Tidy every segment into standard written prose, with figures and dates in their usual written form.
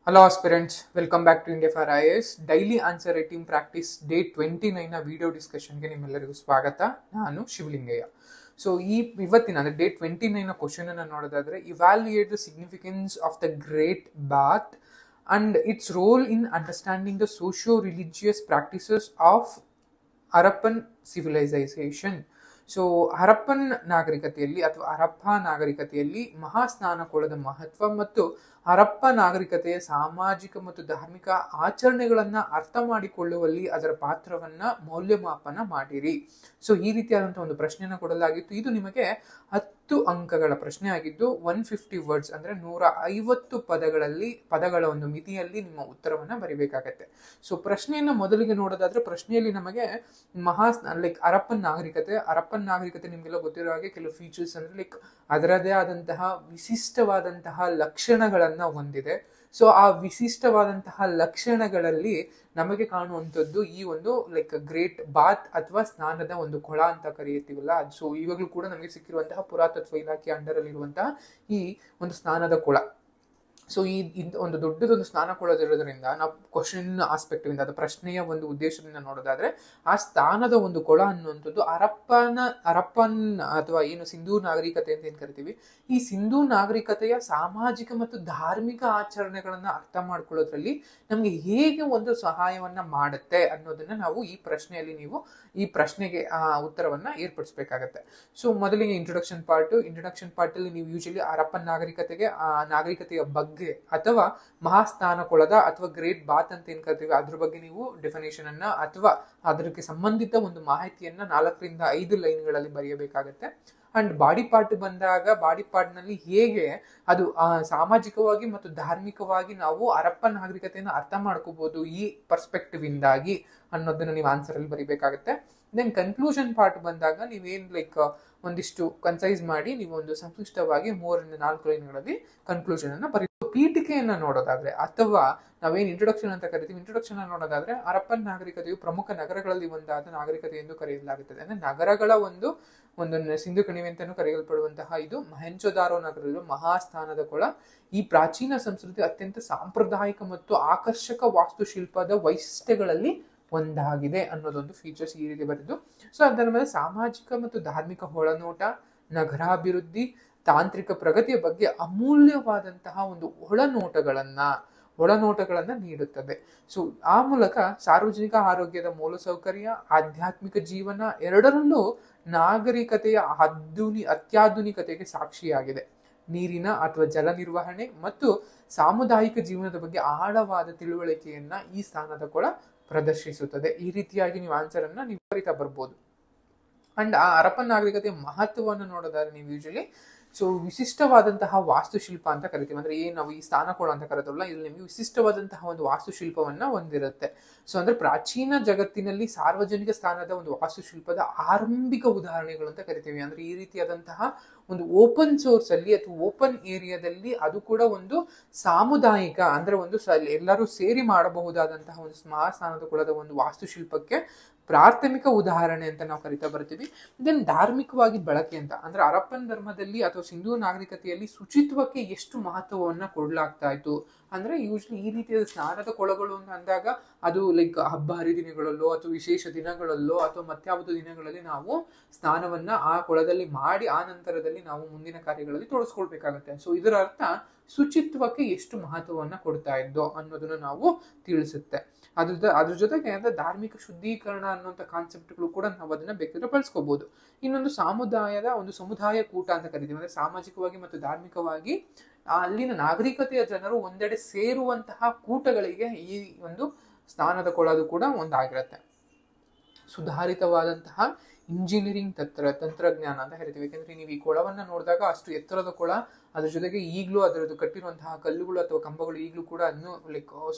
Hello aspirants, welcome back to India for IAS. Daily answer writing practice day 29 video ಡಿಸ್ಕಷನ್ಗೆ ನಿಮ್ಮೆಲ್ಲರಿಗೂ ಸ್ವಾಗತ. ನಾನು Shivalingaiah. So ಇವತ್ತಿನ ಅಂದ್ರೆ ಡೇ 29 ಕ್ವಶನ್ ಅನ್ನು ನೋಡೋದಾದ್ರೆ, evaluate the significance of the great bath and its role in understanding the socio religious practices of Harappan civilization. So Harappan ನಾಗರಿಕತೆಯಲ್ಲಿ ಅಥವಾ ಹರಪ್ಪ ನಾಗರಿಕತೆಯಲ್ಲಿ ಮಹಾಸ್ನಾನಕೋಳದ ಮಹತ್ವ ಮತ್ತು ಹರಪ್ಪ ನಾಗರಿಕತೆಯ ಸಾಮಾಜಿಕ ಮತ್ತು ಧಾರ್ಮಿಕ ಆಚರಣೆಗಳನ್ನ ಅರ್ಥ ಮಾಡಿಕೊಳ್ಳುವಲ್ಲಿ ಅದರ ಪಾತ್ರವನ್ನ ಮೌಲ್ಯಮಾಪನ ಮಾಡಿರಿ. ಸೊ ಈ ರೀತಿಯಾದಂತಹ ಒಂದು ಪ್ರಶ್ನೆಯನ್ನು ಕೊಡಲಾಗಿತ್ತು. ಇದು ನಿಮಗೆ 10 ಅಂಕಗಳ ಪ್ರಶ್ನೆ ಆಗಿದ್ದು 150 ವರ್ಡ್ಸ್ ಅಂದ್ರೆ 150 ಪದಗಳ ಒಂದು ಮಿತಿಯಲ್ಲಿ ನಿಮ್ಮ ಉತ್ತರವನ್ನ ಬರಿಬೇಕಾಗತ್ತೆ. ಸೊ ಪ್ರಶ್ನೆಯನ್ನ ಮೊದಲಿಗೆ ನೋಡೋದಾದ್ರೆ, ಪ್ರಶ್ನೆಯಲ್ಲಿ ನಮಗೆ ಹರಪ್ಪನ್ ನಾಗರಿಕತೆ ನಿಮ್ಗೆಲ್ಲ ಗೊತ್ತಿರೋ ಹಾಗೆ ಕೆಲವು ಫೀಚರ್ಸ್ ಅಂದ್ರೆ ಅದರದೇ ಆದಂತಹ ವಿಶಿಷ್ಟವಾದಂತಹ ಲಕ್ಷಣಗಳನ್ನ ಹೊಂದಿದೆ. ಸೊ ಆ ವಿಶಿಷ್ಟವಾದಂತಹ ಲಕ್ಷಣಗಳಲ್ಲಿ ನಮಗೆ ಕಾಣುವಂಥದ್ದು ಈ ಒಂದು ಗ್ರೇಟ್ ಬಾತ್ ಅಥವಾ ಸ್ನಾನದ ಒಂದು ಕೊಳ ಅಂತ ಕರೆಯುತ್ತೀವಲ್ಲ. ಸೊ ಇವಾಗಲೂ ಕೂಡ ನಮಗೆ ಸಿಕ್ಕಿರುವಂತಹ ಪುರಾತತ್ವ ಇಲಾಖೆ ಅಂಡರ್ ಅಲ್ಲಿ ಇರುವಂತಹ ಈ ಒಂದು ಸ್ನಾನದ ಕೊಳ. ಸೊ ಒಂದು ದೊಡ್ಡದೊಂದು ಸ್ನಾನ ಕೊಳದಿರೋದ್ರಿಂದ ನಾವು ಕ್ವಶನ್ ಆಸ್ಪೆಕ್ಟ್ ಇಂದ, ಅದು ಪ್ರಶ್ನೆಯ ಒಂದು ಉದ್ದೇಶದಿಂದ ನೋಡೋದಾದ್ರೆ, ಆ ಸ್ಥಾನದ ಒಂದು ಕೊಳ ಅನ್ನುವಂಥದ್ದು ಹರಪ್ಪನ್ ಅಥವಾ ಏನು ಸಿಂಧೂ ನಾಗರಿಕತೆ ಅಂತ ಏನ್ ಕರಿತೀವಿ, ಈ ಸಿಂಧೂ ನಾಗರಿಕತೆಯ ಸಾಮಾಜಿಕ ಮತ್ತು ಧಾರ್ಮಿಕ ಆಚರಣೆಗಳನ್ನ ಅರ್ಥ ಮಾಡ್ಕೊಳ್ಳೋದ್ರಲ್ಲಿ ನಮ್ಗೆ ಹೇಗೆ ಒಂದು ಸಹಾಯವನ್ನ ಮಾಡುತ್ತೆ ಅನ್ನೋದನ್ನ ನಾವು ಈ ಪ್ರಶ್ನೆಗೆ ಉತ್ತರವನ್ನ ಏರ್ಪಡಿಸಬೇಕಾಗತ್ತೆ. ಸೊ ಮೊದಲಿಗೆ ಇಂಟ್ರೊಡಕ್ಷನ್ ಪಾರ್ಟ್ ಅಲ್ಲಿ ನೀವು ಯೂಶಲಿ ಹರಪ್ಪನ್ ನಾಗರಿಕತೆಯ ಬಗ್ಗೆ ಅಥವಾ ಮಹಾಸ್ನಾನಕೊಳದ ಅಥವಾ ಗ್ರೇಟ್ ಬಾತ್ ಅಂತ ಏನ್ ಕರಿತೀವಿ ಅದ್ರ ಬಗ್ಗೆ ನೀವು ಡೆಫಿನೇಷನ್ ಅನ್ನ ಅಥವಾ ಅದಕ್ಕೆ ಸಂಬಂಧಿತ ಒಂದು ಮಾಹಿತಿಯನ್ನ 4 ರಿಂದ 5 ಲೈನ್ಗಳಲ್ಲಿ ಬರೆಯಬೇಕಾಗತ್ತೆ. ಅಂಡ್ ಬಾಡಿ ಪಾರ್ಟ್ ಬಂದಾಗ, ಬಾಡಿ ಪಾರ್ಟ್ ನಲ್ಲಿ ಹೇಗೆ ಅದು ಸಾಮಾಜಿಕವಾಗಿ ಮತ್ತು ಧಾರ್ಮಿಕವಾಗಿ ನಾವು ಹರಪ್ಪನ್ ನಾಗರಿಕತೆಯನ್ನು ಅರ್ಥ ಮಾಡ್ಕೋಬಹುದು ಈ ಪರ್ಸ್ಪೆಕ್ಟಿವ್ ಇಂದಾಗಿ ಅನ್ನೋದನ್ನ ನೀವು ಆನ್ಸರ್ ಅಲ್ಲಿ ಬರಿಬೇಕಾಗತ್ತೆ. ದೆನ್ ಕನ್ಕ್ಲೂಷನ್ ಪಾರ್ಟ್ ಬಂದಾಗ ನೀವೇನ್ ಒಂದಿಷ್ಟು ಕನ್ಸೈಸ್ ಮಾಡಿ ನೀವು ಒಂದು ಸಂಕ್ಷಿಪ್ತವಾಗಿ 3 ರಿಂದ 4 ಲೈನ್ಗಳಲ್ಲಿ ಕನ್ಕ್ಲೂಷನ್ ಅನ್ನ ಬರೀ. ಪೀಠಿಕೆಯನ್ನ ನೋಡೋದಾದ್ರೆ ಅಥವಾ ನಾವೇನ್ ಇಂಟ್ರೊಡಕ್ಷನ್ ಅಂತ ಕರಿತೀವಿ, ಇಂಟ್ರೊಡಕ್ಷನ್ ನೋಡೋದಾದ್ರೆ ಹರಪ್ಪನ್ ನಾಗರಿಕತೆಯು ಪ್ರಮುಖ ನಗರಗಳಲ್ಲಿ ಒಂದಾದ ನಾಗರಿಕತೆ ಎಂದು ಕರೆಯಲಾಗುತ್ತದೆ. ಅಂದ್ರೆ ನಗರಗಳ ಒಂದು ಸಿಂಧು ಕಣಿವೆ ಅಂತಾನು ಕರೆಯಲ್ಪಡುವಂತಹ ಇದು ಮೊಹೆಂಜೊದಾರೋ ನಗರದಲ್ಲೂ ಮಹಾಸ್ನಾನದ ಕೊಳ ಈ ಪ್ರಾಚೀನ ಸಂಸ್ಕೃತಿ ಅತ್ಯಂತ ಸಾಂಪ್ರದಾಯಿಕ ಮತ್ತು ಆಕರ್ಷಕ ವಾಸ್ತುಶಿಲ್ಪದ ವೈಶಿಷ್ಟ್ಯಗಳಲ್ಲಿ ಒಂದಾಗಿದೆ ಅನ್ನೋದೊಂದು ಫೀಚರ್ಸ್ ಈ ರೀತಿ ಬರೆದು. ಸೊ ಅದರ ಮೇಲೆ ಸಾಮಾಜಿಕ ಮತ್ತು ಧಾರ್ಮಿಕ ಒಳನೋಟ, ನಗರಾಭಿವೃದ್ಧಿ, ತಾಂತ್ರಿಕ ಪ್ರಗತಿಯ ಬಗ್ಗೆ ಅಮೂಲ್ಯವಾದಂತಹ ಒಂದು ಒಳನೋಟಗಳನ್ನ ನೀಡುತ್ತದೆ. ಸೊ ಆ ಮೂಲಕ ಸಾರ್ವಜನಿಕ ಆರೋಗ್ಯದ ಮೂಲಸೌಕರ್ಯ, ಆಧ್ಯಾತ್ಮಿಕ ಜೀವನ ಎರಡರಲ್ಲೂ ನಾಗರಿಕತೆಯ ಅತ್ಯಾಧುನಿಕತೆಗೆ ಸಾಕ್ಷಿಯಾಗಿದೆ. ನೀರಿನ ಅಥವಾ ಜಲ ನಿರ್ವಹಣೆ ಮತ್ತು ಸಾಮುದಾಯಿಕ ಜೀವನದ ಬಗ್ಗೆ ಆಳವಾದ ತಿಳುವಳಿಕೆಯನ್ನ ಈ ಸ್ಥಾನದ ಕೊಳ ಪ್ರದರ್ಶಿಸುತ್ತದೆ. ಈ ರೀತಿಯಾಗಿ ನೀವು ಆನ್ಸರ್ ಅನ್ನ ನೀವು ಬರಿತಾ ಬರ್ಬೋದು. ಅಂಡ್ ಆ ಹರಪ್ಪನ್ ನಾಗರಿಕತೆಯ ಮಹತ್ವವನ್ನು ನೋಡೋದಾದ್ರೆ ನೀವು ಯೂಶಲಿ ವಿಶಿಷ್ಟವಾದಂತಹ ವಾಸ್ತುಶಿಲ್ಪ ಅಂತ ಕರಿತೀವಿ. ಅಂದ್ರೆ ಏನ್ ನಾವು ಈ ಸ್ಥಾನಕೋಳ ಅಂತ ಕರೀತೀವಲ್ಲ, ಇಲ್ಲಿ ನಿಮಗೆ ವಿಶಿಷ್ಟವಾದಂತಹ ಒಂದು ವಾಸ್ತುಶಿಲ್ಪವನ್ನ ಹೊಂದಿರುತ್ತೆ. ಸೊ ಅಂದ್ರೆ ಪ್ರಾಚೀನ ಜಗತ್ತಿನಲ್ಲಿ ಸಾರ್ವಜನಿಕ ಸ್ಥಾನದ ಒಂದು ವಾಸ್ತುಶಿಲ್ಪದ ಆರಂಭಿಕ ಉದಾಹರಣೆಗಳು ಅಂತ ಕರಿತೀವಿ. ಅಂದ್ರೆ ಈ ರೀತಿಯಾದಂತಹ ಒಂದು ಓಪನ್ ಸೋರ್ಸ್ ಅಲ್ಲಿ ಅಥವಾ ಓಪನ್ ಏರಿಯಾದಲ್ಲಿ ಅದು ಕೂಡ ಒಂದು ಸಾಮುದಾಯಿಕ ಅಂದ್ರೆ ಎಲ್ಲರೂ ಸೇರಿ ಮಾಡಬಹುದಾದಂತಹ ಒಂದು ಮಹಾಸ್ನಾನದ ಕುಲದ ಒಂದು ವಾಸ್ತುಶಿಲ್ಪಕ್ಕೆ ಪ್ರಾಥಮಿಕ ಉದಾಹರಣೆ ಅಂತ ನಾವು ಕರಿತಾ ಬರ್ತೀವಿ. ದೆನ್ ಧಾರ್ಮಿಕವಾಗಿ ಬಳಕೆ ಅಂತ ಅಂದ್ರೆ ಹರಪ್ಪನ್ ಧರ್ಮದಲ್ಲಿ ಅಥವಾ ಸಿಂಧೂ ನಾಗರಿಕತೆಯಲ್ಲಿ ಶುಚಿತ್ವಕ್ಕೆ ಎಷ್ಟು ಮಹತ್ವವನ್ನ ಕೊಡ್ಲಾಗ್ತಾ ಇತ್ತು ಅಂದ್ರೆ, ಯೂಶಲಿ ಈ ರೀತಿಯಾದ ಸ್ನಾನದ ಕೊಳಗಳು ಅಂತ ಅಂದಾಗ ಅದು ಹಬ್ಬ ಹರಿದಿನಗಳಲ್ಲೋ ಅಥವಾ ವಿಶೇಷ ದಿನಗಳಲ್ಲೋ ಅಥವಾ ಮತ್ಯಾವುದು ದಿನಗಳಲ್ಲಿ ನಾವು ಸ್ನಾನವನ್ನ ಆ ಕೊಳದಲ್ಲಿ ಮಾಡಿ ಆ ನಂತರದಲ್ಲಿ ನಾವು ಮುಂದಿನ ಕಾರ್ಯಗಳಲ್ಲಿ ತೊಡಸ್ಕೊಳ್ಬೇಕಾಗತ್ತೆ. ಸೊ ಇದರ ಅರ್ಥ ಶುಚಿತ್ವಕ್ಕೆ ಎಷ್ಟು ಮಹತ್ವವನ್ನ ಕೊಡ್ತಾ ಇದ್ದೋ ಅನ್ನೋದನ್ನ ನಾವು ತಿಳಿಸುತ್ತೆ. ಅದ್ರ ಜೊತೆಗೆ ಅಂದ್ರೆ ಧಾರ್ಮಿಕ ಶುದ್ಧೀಕರಣ ಅನ್ನುವಂಥ ಕಾನ್ಸೆಪ್ಟ್ಗಳು ಕೂಡ ನಾವು ಅದನ್ನ ಬೇಕಾದ್ರೆ ಬಳಸ್ಕೋಬಹುದು. ಇನ್ನೊಂದು ಸಮುದಾಯ ಕೂಟ ಅಂತ ಕರಿತೀವಿ. ಅಂದ್ರೆ ಸಾಮಾಜಿಕವಾಗಿ ಮತ್ತು ಧಾರ್ಮಿಕವಾಗಿ ಅಲ್ಲಿನ ನಾಗರಿಕತೆಯ ಜನರು ಒಂದೆಡೆ ಸೇರುವಂತಹ ಕೂಟಗಳಿಗೆ ಈ ಒಂದು ಸ್ನಾನದ ಕೊಳದು ಕೂಡ ಒಂದಾಗಿರುತ್ತೆ. ಸುಧಾರಿತವಾದಂತಹ ಇಂಜಿನಿಯರಿಂಗ್ ತಂತ್ರಜ್ಞಾನ ಅಂತ ಹೇಳ್ತೀವಿ. ಯಾಕಂದ್ರೆ ನೀವು ಈ ಕೊಳವನ್ನ ನೋಡಿದಾಗ ಅಷ್ಟು ಎತ್ತರದ ಕೊಳ, ಅದ್ರ ಜೊತೆಗೆ ಈಗಲೂ ಅದರದ್ದು ಕಟ್ಟಿರುವಂತಹ ಕಲ್ಲುಗಳು ಅಥವಾ ಕಂಬಗಳು ಈಗಲೂ ಕೂಡ ಅದನ್ನು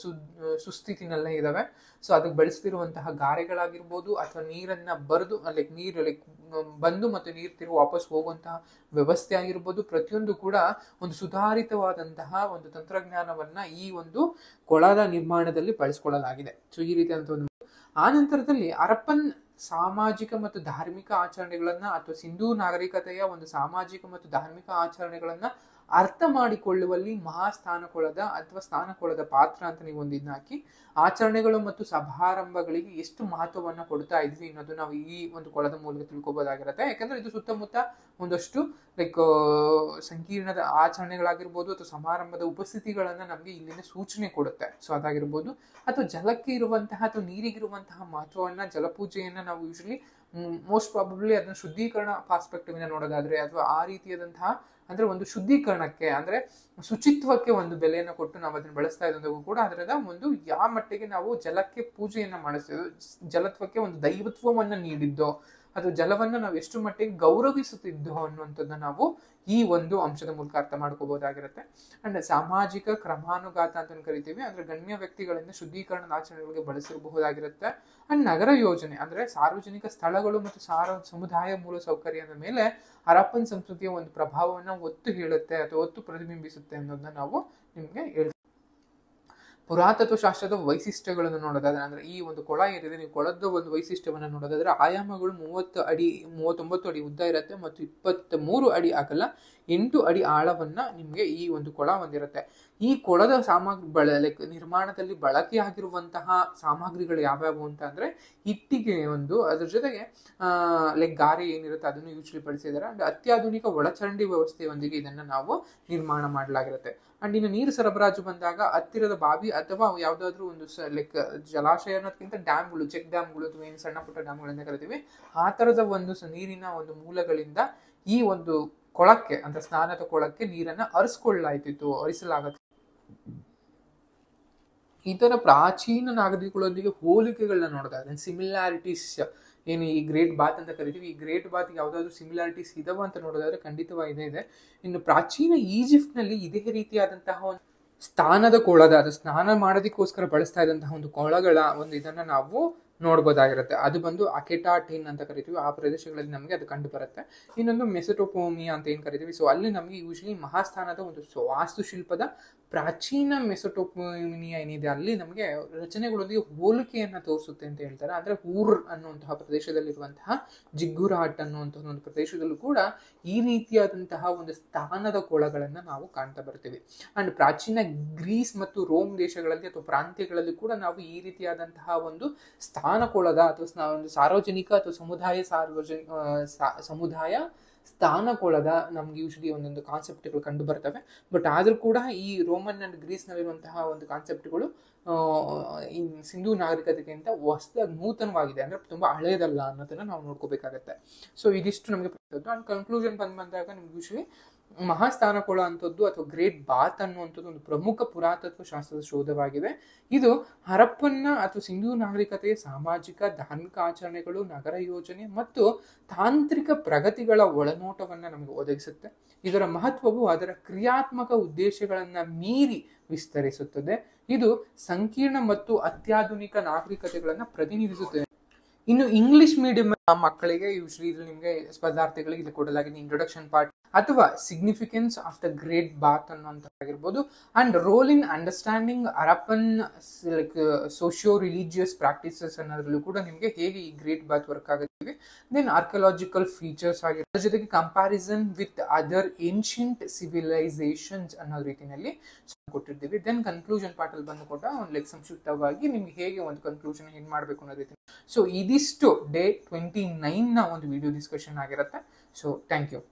ಸುಸ್ಥಿತಿನಲ್ಲೇ ಇದಾವೆ. ಸೊ ಅದಕ್ಕೆ ಬಳಸ್ತಿರುವಂತಹ ಗಾರೆಗಳಾಗಿರ್ಬೋದು ಅಥವಾ ನೀರನ್ನ ಬರೆದು ಬಂದು ಮತ್ತು ನೀರು ತಿರುಗಿ ವಾಪಸ್ ಹೋಗುವಂತಹ ವ್ಯವಸ್ಥೆ ಆಗಿರ್ಬೋದು, ಪ್ರತಿಯೊಂದು ಕೂಡ ಒಂದು ಸುಧಾರಿತವಾದಂತಹ ಒಂದು ತಂತ್ರಜ್ಞಾನವನ್ನ ಈ ಒಂದು ಕೊಳದ ನಿರ್ಮಾಣದಲ್ಲಿ ಬಳಸ್ಕೊಳ್ಳಲಾಗಿದೆ. ಸೊ ಈ ರೀತಿಯಾದಂತಹ ಒಂದು ಆ ನಂತರದಲ್ಲಿ ಹರಪ್ಪನ್ ಸಾಮಾಜಿಕ ಮತ್ತು ಧಾರ್ಮಿಕ ಆಚರಣೆಗಳನ್ನ ಅಥವಾ ಸಿಂಧೂ ನಾಗರಿಕತೆಯ ಒಂದು ಸಾಮಾಜಿಕ ಮತ್ತು ಧಾರ್ಮಿಕ ಆಚರಣೆಗಳನ್ನ ಅರ್ಥ ಮಾಡಿಕೊಳ್ಳುವಲ್ಲಿ ಮಹಾಸ್ಥಾನಕೊಳದ ಅಥವಾ ಸ್ಥಾನಕೊಳದ ಪಾತ್ರ ಅಂತ ನೀವು ಒಂದಿನ ಹಾಕಿ, ಆಚರಣೆಗಳು ಮತ್ತು ಸಮಾರಂಭಗಳಿಗೆ ಎಷ್ಟು ಮಹತ್ವವನ್ನ ಕೊಡ್ತಾ ಇದ್ವಿ ಅನ್ನೋದು ನಾವು ಈ ಒಂದು ಕೊಳದ ಮೂಲಕ ತಿಳ್ಕೊಬೋದಾಗಿರುತ್ತೆ. ಯಾಕಂದ್ರೆ ಇದು ಸುತ್ತಮುತ್ತ ಒಂದಷ್ಟು ಲೈಕ್ ಸಂಕೀರ್ಣದ ಆಚರಣೆಗಳಾಗಿರ್ಬೋದು ಅಥವಾ ಸಮಾರಂಭದ ಉಪಸ್ಥಿತಿಗಳನ್ನ ನಮ್ಗೆ ಇಲ್ಲಿನ ಸೂಚನೆ ಕೊಡುತ್ತೆ. ಸೊ ಅದಾಗಿರ್ಬೋದು, ಅಥವಾ ಜಲಕ್ಕೆ ಇರುವಂತಹ ಅಥವಾ ನೀರಿಗಿರುವಂತಹ ಮಹತ್ವವನ್ನ, ಜಲಪೂಜೆಯನ್ನ ನಾವು ಯೂಶಲಿ ಮೋಸ್ಟ್ ಪ್ರಾಬಬ್ಲಿ ಅದನ್ನ ಶುದ್ಧೀಕರಣ ಪರ್ಸ್ಪೆಕ್ಟಿವ್ ಇಂದ ನೋಡೋದಾದ್ರೆ, ಅಥವಾ ಆ ರೀತಿಯಾದಂತಹ ಅಂದ್ರೆ ಒಂದು ಶುದ್ಧೀಕರಣಕ್ಕೆ ಅಂದ್ರೆ ಶುಚಿತ್ವಕ್ಕೆ ಒಂದು ಬೆಲೆಯನ್ನು ಕೊಟ್ಟು ನಾವು ಅದನ್ನ ಬಳಸ್ತಾ ಇದ್ದಂಗೂ ಕೂಡ ಅದರದ ಒಂದು ಯಾವ ಮಟ್ಟಿಗೆ ನಾವು ಜಲಕ್ಕೆ ಪೂಜೆಯನ್ನ ಮಾಡಿಸ್ತಿದ್ವು, ಜಲತ್ವಕ್ಕೆ ಒಂದು ದೈವತ್ವವನ್ನ ನೀಡಿದ್ದೋ ಅಥವಾ ಜಲವನ್ನ ನಾವು ಎಷ್ಟು ಮಟ್ಟಿಗೆ ಗೌರವಿಸುತ್ತಿದ್ದೋ ಅನ್ನುವಂಥದ್ದನ್ನ ನಾವು ಈ ಒಂದು ಅಂಶದ ಮೂಲಕ ಅರ್ಥ ಮಾಡ್ಕೋಬಹುದಾಗಿರುತ್ತೆ. ಅಂಡ್ ಸಾಮಾಜಿಕ ಕ್ರಮಾನುಘಾತ ಅಂತ ಕರಿತೀವಿ, ಅಂದ್ರೆ ಗಣ್ಯ ವ್ಯಕ್ತಿಗಳಿಂದ ಶುದ್ಧೀಕರಣದ ಆಚರಣೆಗಳಿಗೆ ಬಳಸಿರಬಹುದಾಗಿರುತ್ತೆ. ಅಂಡ್ ನಗರ ಯೋಜನೆ ಅಂದ್ರೆ ಸಾರ್ವಜನಿಕ ಸ್ಥಳಗಳು ಮತ್ತು ಸಮುದಾಯ ಮೂಲ ಸೌಕರ್ಯದ ಮೇಲೆ ಹರಪ್ಪನ್ ಸಂಸ್ಕೃತಿಯ ಒಂದು ಪ್ರಭಾವವನ್ನ ಒತ್ತು ಹೇಳುತ್ತೆ ಅಥವಾ ಒತ್ತು ಪ್ರತಿಬಿಂಬಿಸುತ್ತೆ ಅನ್ನೋದನ್ನ ನಾವು ನಿಮ್ಗೆ ಹೇಳ್ತೀವಿ. ಪುರಾತತ್ವ ಶಾಸ್ತ್ರದ ವೈಶಿಷ್ಟ್ಯಗಳನ್ನು ನೋಡೋದಾದ್ರೆ, ಅಂದ್ರೆ ಈ ಒಂದು ಕೊಳ ಏನಿದೆ, ನೀವು ಕೊಳದ ಒಂದು ವೈಶಿಷ್ಟ್ಯವನ್ನ ನೋಡೋದಾದ್ರೆ, ಆಯಾಮಗಳು 39 ಅಡಿ ಉದ್ದ ಇರುತ್ತೆ ಮತ್ತು 23 ಅಡಿ ಅಗಲ, 8 ಅಡಿ ಆಳವನ್ನ ನಿಮ್ಗೆ ಈ ಒಂದು ಕೊಳ ಹೊಂದಿರುತ್ತೆ. ಈ ಕೊಳದ ಲೈಕ್ ನಿರ್ಮಾಣದಲ್ಲಿ ಬಳಕೆಯಾಗಿರುವಂತಹ ಸಾಮಗ್ರಿಗಳು ಯಾವ್ಯಾವು ಅಂತ ಅಂದ್ರೆ, ಇಟ್ಟಿಗೆ ಒಂದು, ಅದ್ರ ಜೊತೆಗೆ ಲೈಕ್ ಗಾರೆ ಏನಿರುತ್ತೆ ಅದನ್ನು ಯೂಸ್ಲಿ ಬಳಸಿದ್ದಾರೆ. ಅಂಡ್ ಅತ್ಯಾಧುನಿಕ ಒಳಚರಂಡಿ ವ್ಯವಸ್ಥೆಯೊಂದಿಗೆ ಇದನ್ನ ನಾವು ನಿರ್ಮಾಣ ಮಾಡಲಾಗಿರುತ್ತೆ. ಅಂಡ್ ಇನ್ನು ನೀರು ಸರಬರಾಜು ಬಂದಾಗ ಹತ್ತಿರದ ಬಾವಿ ಅಥವಾ ಯಾವ್ದಾದ್ರು ಒಂದು ಲೈಕ್ ಜಲಾಶಯ ಅನ್ನೋದಕ್ಕಿಂತ ಡ್ಯಾಮ್ಗಳು, ಚೆಕ್ ಡ್ಯಾಮ್ಗಳು ಅಥವಾ ಏನು ಸಣ್ಣ ಪುಟ್ಟ ಡ್ಯಾಮ್ಗಳನ್ನ ಕರಿತೀವಿ, ಆ ತರದ ಒಂದು ನೀರಿನ ಒಂದು ಮೂಲಗಳಿಂದ ಈ ಒಂದು ಕೊಳಕ್ಕೆ ಅಂದ್ರೆ ಸ್ನಾನದ ಕೊಳಕ್ಕೆ ನೀರನ್ನ ಹರಿಸಲಾಗುತ್ತೆ. ಈ ತರ ಪ್ರಾಚೀನ ನಾಗರಿಕಗಳೊಂದಿಗೆ ಹೋಲಿಕೆಗಳನ್ನ ನೋಡೋದಾದ್ರೆ, ಸಿಮಿಲಾರಿಟೀಸ್ ಏನು ಈ ಗ್ರೇಟ್ ಬಾತ್ ಅಂತ ಕರಿತೀವಿ, ಈ ಗ್ರೇಟ್ ಬಾತ್ ಯಾವ್ದಾದ್ರು ಸಿಮಿಲಾರಿಟೀಸ್ ಇದಾವ ಅಂತ ನೋಡೋದಾದ್ರೆ ಖಂಡಿತವಾಗಿ ಇದೆ. ಇನ್ನು ಪ್ರಾಚೀನ ಈಜಿಪ್ಟ್ ನಲ್ಲಿ ಇದೇ ರೀತಿಯಾದಂತಹ ಒಂದು ಸ್ಥಾನದ ಕೊಳದ ಅದು ಸ್ನಾನ ಮಾಡೋದಕ್ಕೋಸ್ಕರ ಬಳಸ್ತಾ ಇದ್ದಂತಹ ಒಂದು ಕೊಳಗಳ ಒಂದು ಇದನ್ನ ನಾವು ನೋಡ್ಬೋದಾಗಿರುತ್ತೆ. ಅದು ಬಂದು ಅಕೆಟಾಟಿನ್ ಅಂತ ಕರಿತೀವಿ, ಆ ಪ್ರದೇಶಗಳಲ್ಲಿ ನಮಗೆ ಅದು ಕಂಡು ಬರುತ್ತೆ. ಇನ್ನೊಂದು ಮೆಸೊಟೊಪೋಮಿಯಾ ಅಂತ ಏನ್ ಕರಿತೀವಿ, ಸೊ ಅಲ್ಲಿ ನಮಗೆ ಯೂಶಲಿ ಮಹಾಸ್ಥಾನದ ಒಂದು ವಾಸ್ತುಶಿಲ್ಪದ ಪ್ರಾಚೀನ ಮೆಸೊಟೊಪೋಮಿಯಾ ಏನಿದೆ ಅಲ್ಲಿ ನಮಗೆ ರಚನೆಗಳೊಂದಿಗೆ ಹೋಲಿಕೆಯನ್ನ ತೋರಿಸುತ್ತೆ ಅಂತ ಹೇಳ್ತಾರೆ. ಅಂದ್ರೆ ಊರ್ ಅನ್ನುವಂತಹ ಪ್ರದೇಶದಲ್ಲಿರುವಂತಹ ಜಿಗ್ಗುರಾಟ್ ಅನ್ನುವಂತಹ ಒಂದು ಪ್ರದೇಶದಲ್ಲೂ ಕೂಡ ಈ ರೀತಿಯಾದಂತಹ ಒಂದು ಸ್ಥಾನದ ಕೊಳಗಳನ್ನ ನಾವು ಕಾಣ್ತಾ ಬರ್ತೀವಿ. ಅಂಡ್ ಪ್ರಾಚೀನ ಗ್ರೀಸ್ ಮತ್ತು ರೋಮ್ ದೇಶಗಳಲ್ಲಿ ಅಥವಾ ಪ್ರಾಂತ್ಯಗಳಲ್ಲಿ ಕೂಡ ನಾವು ಈ ರೀತಿಯಾದಂತಹ ಒಂದು ಸ್ಥಾನಕೊಳದ ಅಥವಾ ಒಂದು ಸಾರ್ವಜನಿಕ ಅಥವಾ ಸಮುದಾಯ ಸ್ಥಾನಕೊಳದ ನಮ್ಗೆ ಯೂಶಲಿ ಒಂದೊಂದು ಕಾನ್ಸೆಪ್ಟ್ಗಳು ಕಂಡು ಬರ್ತವೆ. ಬಟ್ ಆದ್ರೂ ಕೂಡ ಈ ರೋಮನ್ ಅಂಡ್ ಗ್ರೀಸ್ ನಲ್ಲಿರುವಂತಹ ಒಂದು ಕಾನ್ಸೆಪ್ಟ್ಗಳು ಈ ಸಿಂಧೂ ನಾಗರಿಕತೆಗಿಂತ ಹೊಸದಾಗಿ ನೂತನವಾಗಿದೆ, ಅಂದ್ರೆ ತುಂಬಾ ಹಳೆಯದಲ್ಲ ಅನ್ನೋದನ್ನ ನಾವು ನೋಡ್ಕೋಬೇಕಾಗತ್ತೆ. ಸೊ ಇದಿಷ್ಟು ನಮಗೆ ಅಂಡ್ ಕನ್ಕ್ಲೂಷನ್ ಬಂದಾಗ ನಿಮ್ಗೆ ಯೂಶಲಿ ಮಹಾಸ್ಥಾನಕೊಳ ಅಂತದ್ದು ಅಥವಾ ಗ್ರೇಟ್ ಬಾತ್ ಅನ್ನುವಂಥದ್ದು ಒಂದು ಪ್ರಮುಖ ಪುರಾತತ್ವ ಶಾಸ್ತ್ರದ ಶೋಧವಾಗಿದೆ. ಇದು ಹರಪ್ಪನ್ನ ಅಥವಾ ಸಿಂಧೂ ನಾಗರಿಕತೆಯ ಸಾಮಾಜಿಕ ಧಾರ್ಮಿಕ ಆಚರಣೆಗಳು, ನಗರ ಯೋಜನೆ ಮತ್ತು ತಾಂತ್ರಿಕ ಪ್ರಗತಿಗಳ ಒಳನೋಟವನ್ನ ನಮಗೆ ಒದಗಿಸುತ್ತೆ. ಇದರ ಮಹತ್ವವು ಅದರ ಕ್ರಿಯಾತ್ಮಕ ಉದ್ದೇಶಗಳನ್ನ ಮೀರಿ ವಿಸ್ತರಿಸುತ್ತದೆ. ಇದು ಸಂಕೀರ್ಣ ಮತ್ತು ಅತ್ಯಾಧುನಿಕ ನಾಗರಿಕತೆಗಳನ್ನ ಪ್ರತಿನಿಧಿಸುತ್ತದೆ. ಇನ್ನು ಇಂಗ್ಲಿಷ್ ಮೀಡಿಯಂ ಮಕ್ಕಳಿಗೆ ಯೂಶಲಿ ನಿಮಗೆ ಸ್ಪರ್ಧಾರ್ಥಿಗಳಿಗೆ ಇಲ್ಲಿ ಕೊಡಲಾಗಿದೆ ಇಂಟ್ರೊಡಕ್ಷನ್ ಪಾರ್ಟ್ ಅಥವಾ significance of the great bath ಅನ್ನೋಂಥದ್ದಾಗಿರ್ಬೋದು. And role in understanding Harappan like socio religious practices ಅನ್ನೋದ್ರಲ್ಲೂ ಕೂಡ ನಿಮಗೆ ಹೇಗೆ ಈ ಗ್ರೇಟ್ ಬಾತ್ ವರ್ಕ್ ಆಗುತ್ತೆ. ದೆನ್ ಆರ್ಕಿಯಾಲಜಿಕಲ್ ಫೀಚರ್ಸ್ ಆಗಿರೋ ಜೊತೆಗೆ comparison with other ancient civilizations ಅನ್ನೋ ರೀತಿಯಲ್ಲಿ ಕೊಟ್ಟಿರ್ತೀವಿ. ದೆನ್ ಕನ್ಕ್ಲೂಷನ್ ಪಾರ್ಟ್ ಅಲ್ಲಿ ಬಂದು ಕೊಟ್ಟ ಒಂದು ಲೈಕ್ ಸಂಕ್ಷಿಪ್ತವಾಗಿ ನಿಮ್ಗೆ ಹೇಗೆ ಒಂದು ಕನ್ಕ್ಲೂಷನ್ ಏನ್ ಮಾಡ್ಬೇಕು ಅನ್ನೋ ರೀತಿ. ಸೊ ಇದಿಷ್ಟು ಡೇ 29 ನ ಒಂದು ವಿಡಿಯೋ ಡಿಸ್ಕಷನ್ ಆಗಿರುತ್ತೆ. So thank you.